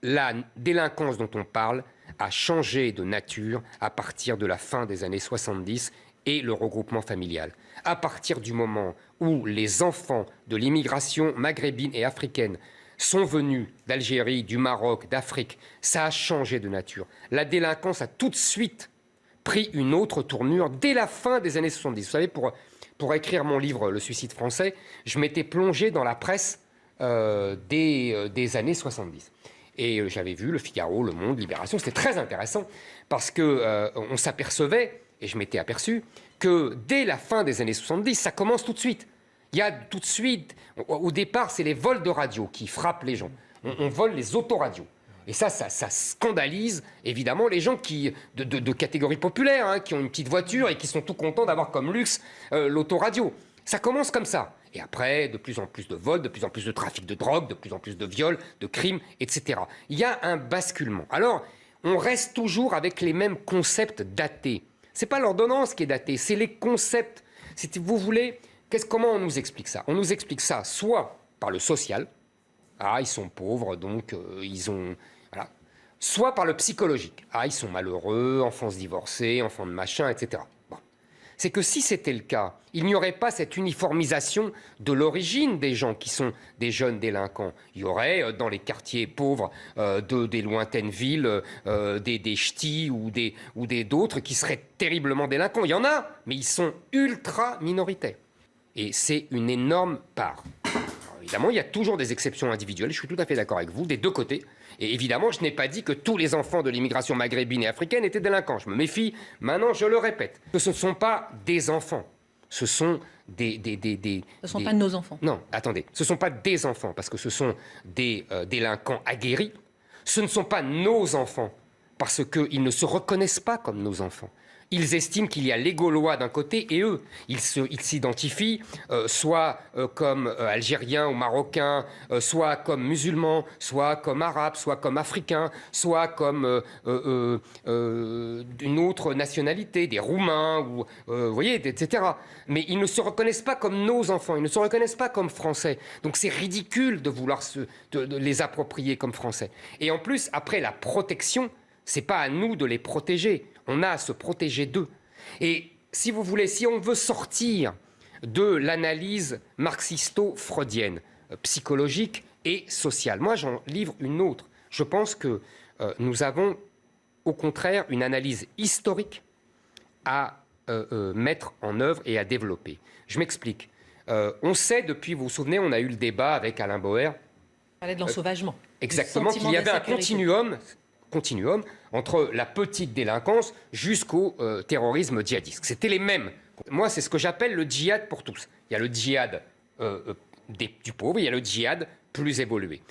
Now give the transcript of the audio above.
la délinquance dont on parle a changé de nature à partir de la fin des années 70 et le regroupement familial. À partir du moment où les enfants de l'immigration maghrébine et africaine sont venus d'Algérie, du Maroc, d'Afrique, ça a changé de nature. La délinquance a tout de suite pris une autre tournure dès la fin des années 70. Vous savez, pour écrire mon livre « Le suicide français », je m'étais plongé dans la presse des années 70. Et j'avais vu Le Figaro, Le Monde, Libération. C'était très intéressant parce qu'on s'apercevait, et je m'étais aperçu, que dès la fin des années 70, ça commence tout de suite. Il y a tout de suite, au départ, c'est les vols de radio qui frappent les gens. On vole les autoradios. Et ça scandalise évidemment les gens de catégorie populaire, hein, qui ont une petite voiture et qui sont tout contents d'avoir comme luxe l'autoradio. Ça commence comme ça. Et après, de plus en plus de vols, de plus en plus de trafic de drogue, de plus en plus de viols, de crimes, etc. Il y a un basculement. Alors, on reste toujours avec les mêmes concepts datés. Ce n'est pas l'ordonnance qui est datée, c'est les concepts. Si vous voulez, comment on nous explique ça? On nous explique ça soit par le social, ah, ils sont pauvres, donc ils ont... Voilà. Soit par le psychologique, ah, ils sont malheureux, enfants divorcés, enfants de machin, etc. Bon. C'est que si c'était le cas, il n'y aurait pas cette uniformisation de l'origine des gens qui sont des jeunes délinquants. Il y aurait dans les quartiers pauvres des lointaines villes, des ch'tis ou d'autres qui seraient terriblement délinquants. Il y en a, mais ils sont ultra minoritaires. Et c'est une énorme part. Alors, évidemment, il y a toujours des exceptions individuelles, je suis tout à fait d'accord avec vous, des deux côtés. Et évidemment, je n'ai pas dit que tous les enfants de l'immigration maghrébine et africaine étaient délinquants. Je me méfie, maintenant je le répète. Ce ne sont pas des enfants, ce sont Ce ne sont pas nos enfants. Non, attendez, ce ne sont pas des enfants, parce que ce sont des délinquants aguerris. Ce ne sont pas nos enfants, parce qu'ils ne se reconnaissent pas comme nos enfants. Ils estiment qu'il y a les Gaulois d'un côté et eux. Ils s'identifient soit comme Algériens ou Marocains, soit comme musulmans, soit comme Arabes, soit comme Africains, soit comme d'une autre nationalité, des Roumains, ou, vous voyez, etc. Mais ils ne se reconnaissent pas comme nos enfants, ils ne se reconnaissent pas comme Français. Donc c'est ridicule de vouloir de les approprier comme Français. Et en plus, après la protection, c'est pas à nous de les protéger. On a à se protéger d'eux. Et si vous voulez, si on veut sortir de l'analyse marxisto-freudienne, psychologique et sociale, moi j'en livre une autre. Je pense que nous avons au contraire une analyse historique à mettre en œuvre et à développer. Je m'explique. On sait depuis, vous vous souvenez, on a eu le débat avec Alain Bauer. On parlait de l'ensauvagement. Exactement, qu'il y avait un continuum entre la petite délinquance jusqu'au terrorisme djihadiste. C'était les mêmes. Moi, c'est ce que j'appelle le djihad pour tous. Il y a le djihad du pauvre, il y a le djihad plus évolué.